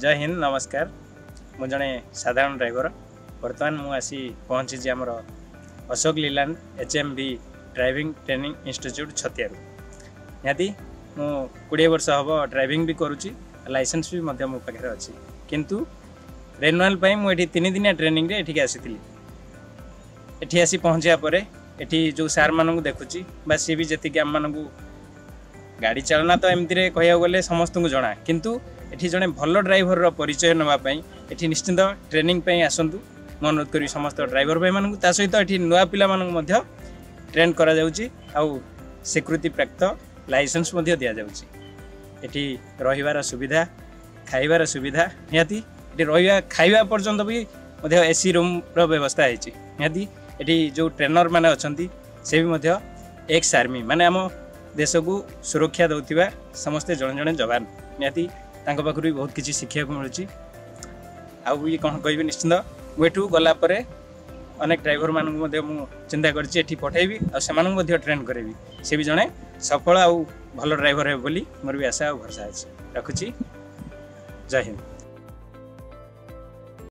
जय हिंद नमस्कार मु जड़े साधारण ड्राइवर बर्तमान मुझे पहुँची आमर Ashok Leyland HMB driving training institute छतिया निहाती मु 20 वर्ष हम ड्राइविंग भी करुच्ची लाइसेंस भी मो पाखे अच्छी किंतु रेनुआल मुझे 3 दिनिया ट्रेनिंग रे एठी आसी एठी आसी पहुँचा पर एठी जो सार मानू देखुची सी भी जी आम मानू गाड़ी चालना तो एमती कह गले समस्त को जना किंतु एठी जड़े भल ड्राइवर परिचय नापी एठी निश्चिंत ट्रेनिंग पे आसतु मैं अनुरोध करी समस्त ड्राइवर भाई मानू ता सहित एठी नुआ पिला मानू ट्रेन करा जाउची आउ स्वीकृति प्राप्त लाइसेंस दि जाउची एठी रहिबार सुविधा खाइबार सुविधा निहाती रहा खाइबा पर्यंत भी AC रूम रो व्यवस्था है निहाती एठी जो ट्रेनर माने अछंती से भी एक्स आर्मी माने आम देश को सुरक्षा दौथिबा समस्ते जड़े जड़े जवान निहाती तांको पाखरु भी बहुत किसी शिक्षा को मिलुची आउ ये कौन कह निश्चिंत मुठू गलापर अनेक ड्राइवर मानू चिंता कर पठेबी और ट्रेन करेबी से भी जड़े सफल आउ भल ड्राइवर है बोली मोर भी आशा और भरसा अच्छे रखुची जय हिंद।